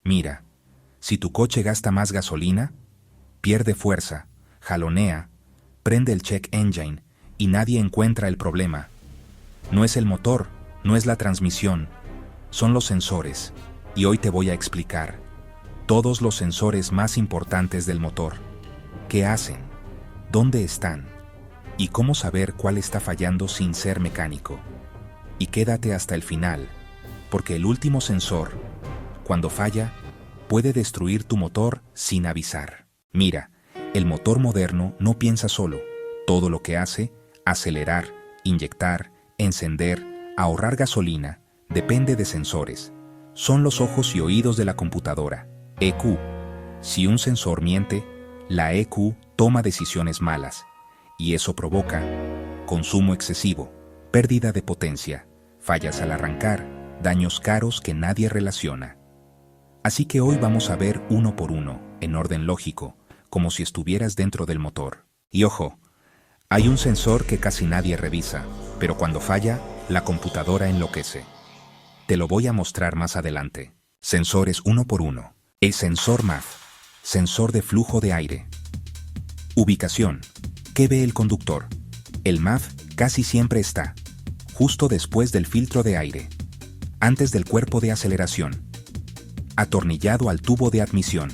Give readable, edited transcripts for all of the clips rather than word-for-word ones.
Mira, si tu coche gasta más gasolina, pierde fuerza, jalonea, prende el check engine y nadie encuentra el problema. No es el motor, no es la transmisión, son los sensores. Y hoy te voy a explicar todos los sensores más importantes del motor. ¿Qué hacen? ¿Dónde están? Y cómo saber cuál está fallando sin ser mecánico. Y quédate hasta el final, porque el último sensor, cuando falla, puede destruir tu motor sin avisar. Mira, el motor moderno no piensa solo. Todo lo que hace, acelerar, inyectar, encender, ahorrar gasolina, depende de sensores. Son los ojos y oídos de la computadora. EQ. Si un sensor miente, la EQ toma decisiones malas, y eso provoca consumo excesivo, pérdida de potencia, fallas al arrancar, daños caros que nadie relaciona. Así que hoy vamos a ver uno por uno, en orden lógico, como si estuvieras dentro del motor. Y ojo, hay un sensor que casi nadie revisa, pero cuando falla, la computadora enloquece. Te lo voy a mostrar más adelante. Sensores uno por uno. El sensor MAF, sensor de flujo de aire. Ubicación. ¿Qué ve el conductor? El MAF casi siempre está justo después del filtro de aire, antes del cuerpo de aceleración, atornillado al tubo de admisión.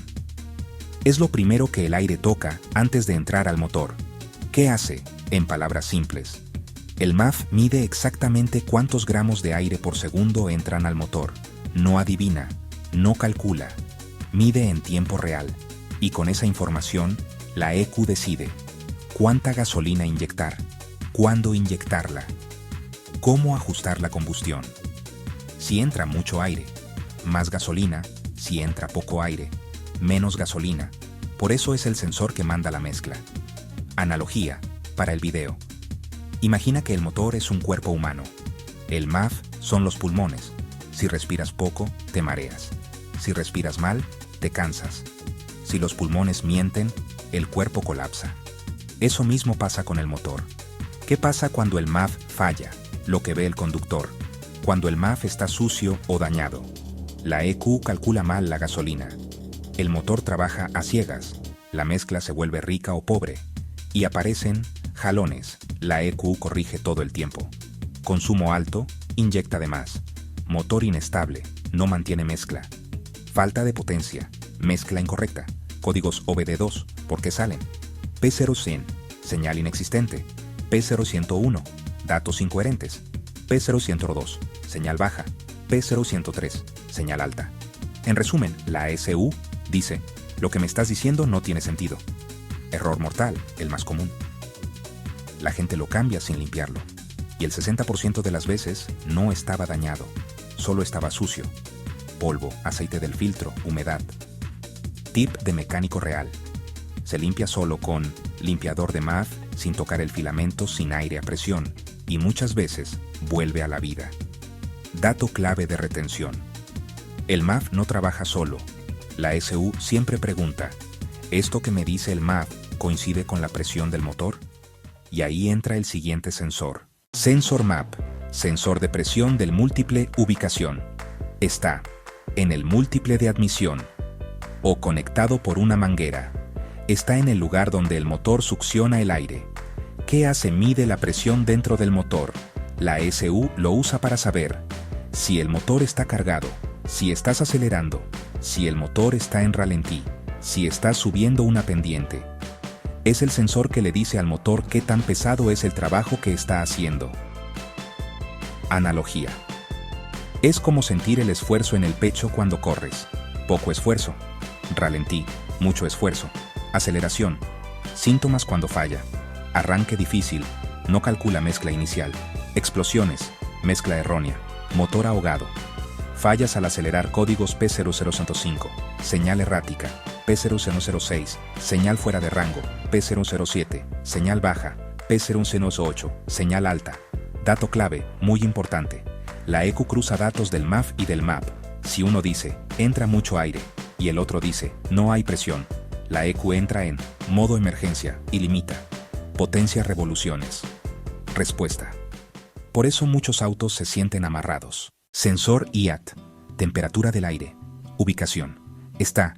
Es lo primero que el aire toca antes de entrar al motor. ¿Qué hace? En palabras simples, el MAF mide exactamente cuántos gramos de aire por segundo entran al motor. No adivina, no calcula, mide en tiempo real. Y con esa información, la EQ decide cuánta gasolina inyectar, cuándo inyectarla, cómo ajustar la combustión. Si entra mucho aire, más gasolina; si entra poco aire, menos gasolina. Por eso es el sensor que manda la mezcla. Analogía, para el video. Imagina que el motor es un cuerpo humano. El MAF son los pulmones. Si respiras poco, te mareas. Si respiras mal, te cansas. Si los pulmones mienten, el cuerpo colapsa. Eso mismo pasa con el motor. ¿Qué pasa cuando el MAF falla? Lo que ve el conductor. Cuando el MAF está sucio o dañado. La EQ calcula mal la gasolina. El motor trabaja a ciegas. La mezcla se vuelve rica o pobre. Y aparecen jalones. La EQ corrige todo el tiempo. Consumo alto, inyecta de más. Motor inestable, no mantiene mezcla. Falta de potencia, mezcla incorrecta. Códigos OBD2, ¿por qué salen? P0100, señal inexistente. P0101, datos incoherentes. P0102, señal baja. P0103, señal alta. En resumen, la SU dice, lo que me estás diciendo no tiene sentido. Error mortal, el más común. La gente lo cambia sin limpiarlo. Y el 60% de las veces no estaba dañado, solo estaba sucio. Polvo, aceite del filtro, humedad. Tip de mecánico real. Se limpia solo con limpiador de MAF, sin tocar el filamento, sin aire a presión, y muchas veces vuelve a la vida. Dato clave de retención. El MAF no trabaja solo. La SU siempre pregunta, ¿esto que me dice el MAF coincide con la presión del motor? Y ahí entra el siguiente sensor. Sensor MAP, sensor de presión del múltiple ubicación. Está en el múltiple de admisión o conectado por una manguera. Está en el lugar donde el motor succiona el aire. ¿Qué hace? Mide la presión dentro del motor. La SU lo usa para saber si el motor está cargado, si estás acelerando, si el motor está en ralentí, si estás subiendo una pendiente. Es el sensor que le dice al motor qué tan pesado es el trabajo que está haciendo. Analogía. Es como sentir el esfuerzo en el pecho cuando corres. Poco esfuerzo. Ralentí. Mucho esfuerzo. Aceleración. Síntomas cuando falla. Arranque difícil. No calcula mezcla inicial. Explosiones. Mezcla errónea. Motor ahogado. Fallas al acelerar. Códigos P0005. Señal errática. P0006. Señal fuera de rango. P007. Señal baja. P008. Señal alta. Dato clave, muy importante. La EQ cruza datos del MAF y del MAP. Si uno dice, entra mucho aire, y el otro dice, no hay presión, la EQ entra en modo emergencia y limita. Potencia revoluciones. Respuesta. Por eso muchos autos se sienten amarrados. Sensor IAT. Temperatura del aire. Ubicación. Está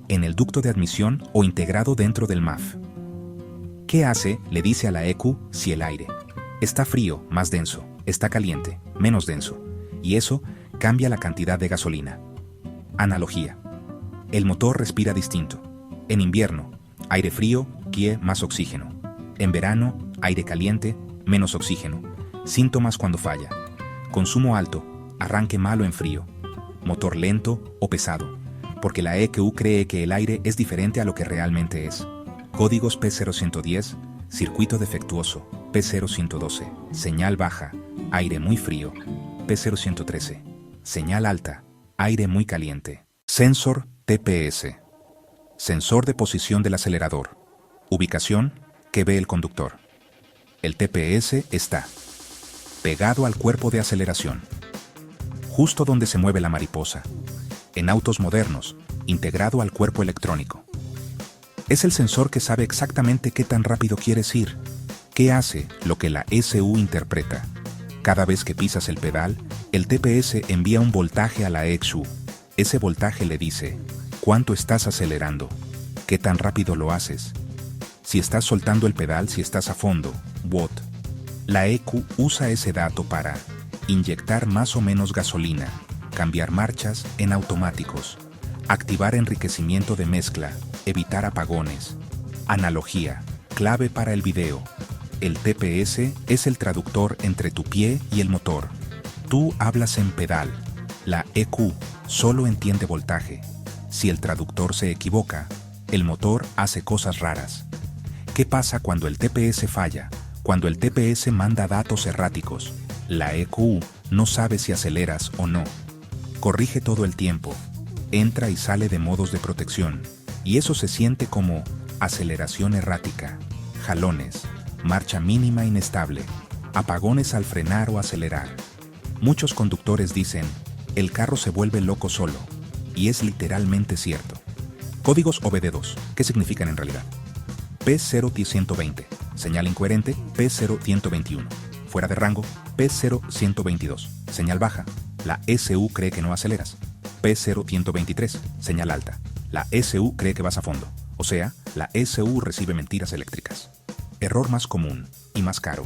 en el ducto de admisión o integrado dentro del MAF. ¿Qué hace? Le dice a la ECU si el aire está frío, más denso, está caliente, menos denso, y eso cambia la cantidad de gasolina. Analogía. El motor respira distinto. En invierno, aire frío, más oxígeno. En verano, aire caliente, menos oxígeno. Síntomas cuando falla. Consumo alto, arranque malo en frío. Motor lento o pesado, porque la ECU cree que el aire es diferente a lo que realmente es. Códigos P0110, circuito defectuoso, P0112, señal baja, aire muy frío, P0113, señal alta, aire muy caliente. Sensor TPS. Sensor de posición del acelerador. Ubicación que ve el conductor. El TPS está pegado al cuerpo de aceleración, justo donde se mueve la mariposa. En autos modernos, integrado al cuerpo electrónico. Es el sensor que sabe exactamente qué tan rápido quieres ir, qué hace lo que la ECU interpreta. Cada vez que pisas el pedal, el TPS envía un voltaje a la ECU. Ese voltaje le dice cuánto estás acelerando, qué tan rápido lo haces, si estás soltando el pedal, si estás a fondo, watt. La ECU usa ese dato para inyectar más o menos gasolina, cambiar marchas en automáticos, activar enriquecimiento de mezcla, evitar apagones. Analogía, clave para el video. El TPS es el traductor entre tu pie y el motor. Tú hablas en pedal. La ECU solo entiende voltaje. Si el traductor se equivoca, el motor hace cosas raras. ¿Qué pasa cuando el TPS falla? Cuando el TPS manda datos erráticos. La ECU no sabe si aceleras o no. Corrige todo el tiempo. Entra y sale de modos de protección. Y eso se siente como aceleración errática, jalones, marcha mínima inestable, apagones al frenar o acelerar. Muchos conductores dicen, el carro se vuelve loco solo. Y es literalmente cierto. Códigos OBD2, ¿qué significan en realidad? P0120, señal incoherente, P0121, fuera de rango, P0122, señal baja, la ECU cree que no aceleras, P0123, señal alta, la ECU cree que vas a fondo, o sea, la ECU recibe mentiras eléctricas. Error más común y más caro.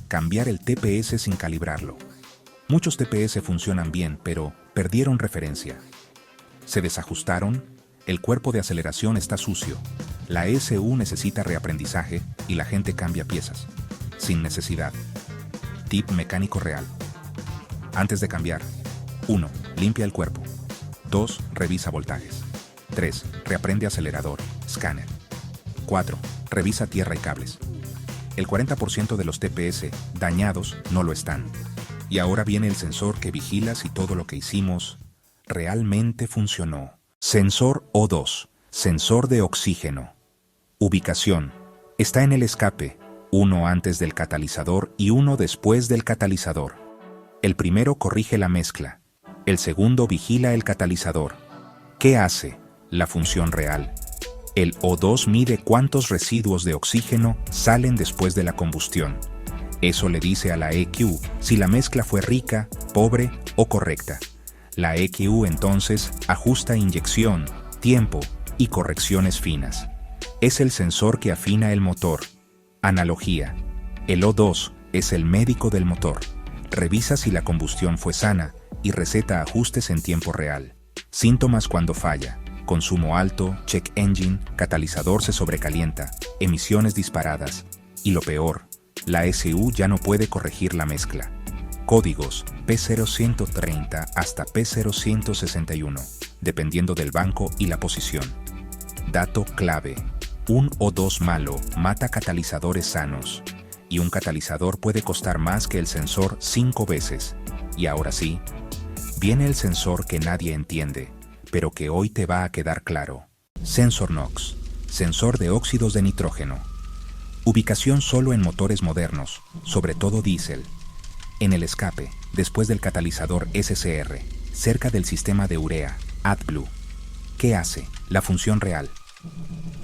Cambiar el TPS sin calibrarlo. Muchos TPS funcionan bien, pero perdieron referencia. Se desajustaron, el cuerpo de aceleración está sucio, la ECU necesita reaprendizaje y la gente cambia piezas, sin necesidad. Tip mecánico real. Antes de cambiar, 1. Limpia el cuerpo. 2. Revisa voltajes. 3. Reaprende acelerador, escáner. 4. Revisa tierra y cables. El 40% de los TPS dañados no lo están. Y ahora viene el sensor que vigila si todo lo que hicimos realmente funcionó. Sensor O2, sensor de oxígeno. Ubicación. Está en el escape, uno antes del catalizador y uno después del catalizador. El primero corrige la mezcla, el segundo vigila el catalizador. ¿Qué hace? La función real. El O2 mide cuántos residuos de oxígeno salen después de la combustión. Eso le dice a la ECU si la mezcla fue rica, pobre o correcta. La ECU entonces ajusta inyección, tiempo y correcciones finas. Es el sensor que afina el motor. Analogía. El O2 es el médico del motor. Revisa si la combustión fue sana y receta ajustes en tiempo real. Síntomas cuando falla. Consumo alto, check engine, catalizador se sobrecalienta, emisiones disparadas. Y lo peor, la ECU ya no puede corregir la mezcla. Códigos P0130 hasta P0161, dependiendo del banco y la posición. Dato clave. Un O2 malo mata catalizadores sanos. Y un catalizador puede costar más que el sensor 5 veces. Y ahora sí, viene el sensor que nadie entiende, pero que hoy te va a quedar claro. Sensor NOx, sensor de óxidos de nitrógeno. Ubicación solo en motores modernos, sobre todo diésel. En el escape, después del catalizador SCR, cerca del sistema de urea, AdBlue. ¿Qué hace? La función real.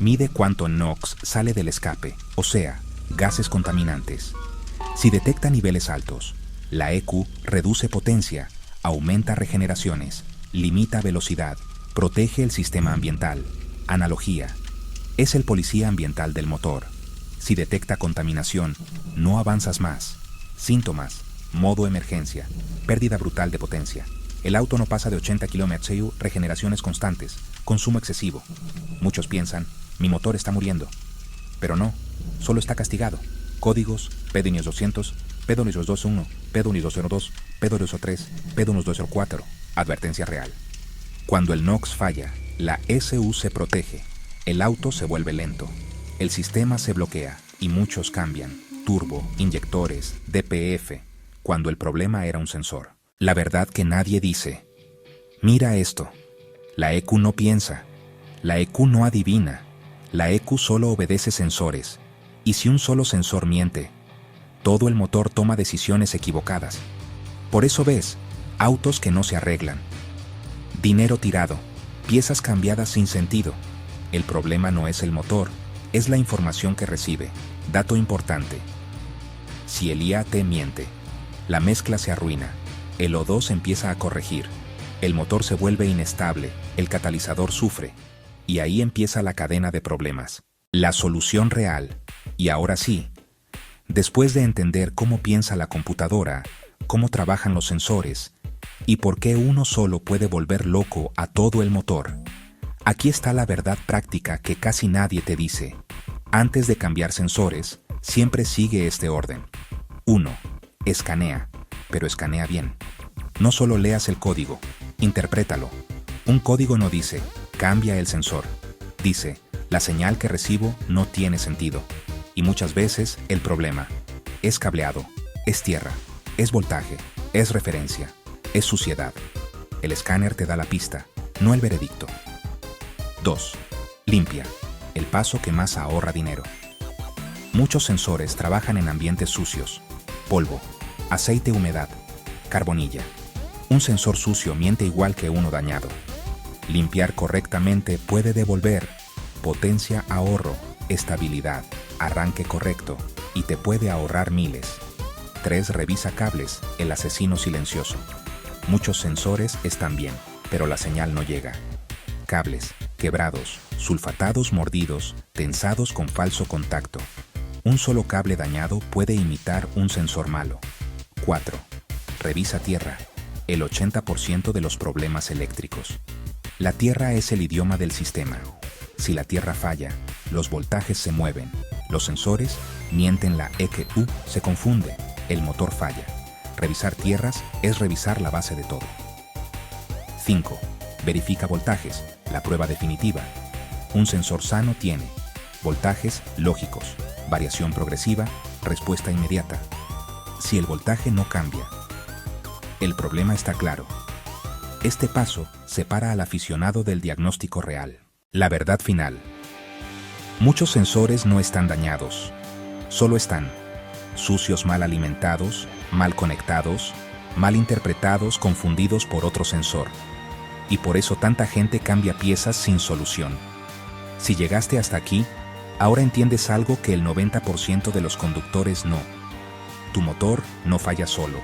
Mide cuánto NOx sale del escape, o sea, gases contaminantes. Si detecta niveles altos, la ECU reduce potencia, aumenta regeneraciones, limita velocidad, Protege el sistema ambiental. Analogía. Es el policía ambiental del motor. Si detecta contaminación, no avanzas más. Síntomas: modo emergencia, pérdida brutal de potencia. El auto no pasa de 80 km/h, regeneraciones constantes, consumo excesivo. Muchos piensan, mi motor está muriendo. Pero no, solo está castigado. Códigos: P-200, P-221, P-202, P-203, P-204. Advertencia real. Cuando el NOx falla, la SU se protege. El auto se vuelve lento. El sistema se bloquea y muchos cambian. Turbo, inyectores, DPF, cuando el problema era un sensor. La verdad que nadie dice. Mira esto. La ECU no piensa. La ECU no adivina. La ECU solo obedece sensores. Y si un solo sensor miente, todo el motor toma decisiones equivocadas. Por eso ves autos que no se arreglan. Dinero tirado, piezas cambiadas sin sentido. El problema no es el motor, es la información que recibe. Dato importante. Si el IAT miente, la mezcla se arruina, el O2 empieza a corregir, el motor se vuelve inestable, el catalizador sufre, y ahí empieza la cadena de problemas. La solución real. Y ahora sí, después de entender cómo piensa la computadora, cómo trabajan los sensores, y por qué uno solo puede volver loco a todo el motor, aquí está la verdad práctica que casi nadie te dice. Antes de cambiar sensores, siempre sigue este orden. 1. Escanea, pero escanea bien. No solo leas el código, interprétalo. Un código no dice, cambia el sensor. Dice, la señal que recibo no tiene sentido. Y muchas veces el problema es cableado, es tierra, es voltaje, es referencia, es suciedad. El escáner te da la pista, no el veredicto. 2. Limpia, el paso que más ahorra dinero. Muchos sensores trabajan en ambientes sucios. Polvo, aceite, humedad, carbonilla. Un sensor sucio miente igual que uno dañado. Limpiar correctamente puede devolver potencia, ahorro, estabilidad, arranque correcto y te puede ahorrar miles. 3. Revisa cables, el asesino silencioso. Muchos sensores están bien, pero la señal no llega. Cables quebrados, sulfatados, mordidos, tensados con falso contacto. Un solo cable dañado puede imitar un sensor malo. 4. Revisa tierra, el 80% de los problemas eléctricos. La tierra es el idioma del sistema. Si la tierra falla, los voltajes se mueven, los sensores mienten, la ECU se confunde, el motor falla. Revisar tierras es revisar la base de todo. 5. Verifica voltajes, la prueba definitiva. Un sensor sano tiene voltajes lógicos, variación progresiva, respuesta inmediata. Si el voltaje no cambia, el problema está claro. Este paso separa al aficionado del diagnóstico real. La verdad final. Muchos sensores no están dañados, solo están sucios, mal alimentados, mal conectados, mal interpretados, confundidos por otro sensor. Y por eso tanta gente cambia piezas sin solución. Si llegaste hasta aquí, ahora entiendes algo que el 90% de los conductores no. Tu motor no falla solo.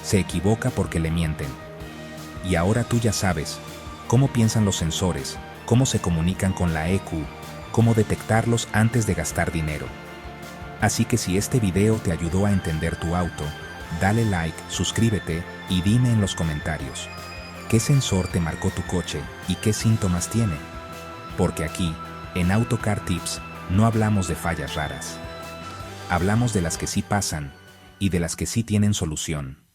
Se equivoca porque le mienten. Y ahora tú ya sabes cómo piensan los sensores, cómo se comunican con la ECU, cómo detectarlos antes de gastar dinero. Así que si este video te ayudó a entender tu auto, dale like, suscríbete y dime en los comentarios qué sensor te marcó tu coche y qué síntomas tiene. Porque aquí, en Autocar Tips, no hablamos de fallas raras. Hablamos de las que sí pasan y de las que sí tienen solución.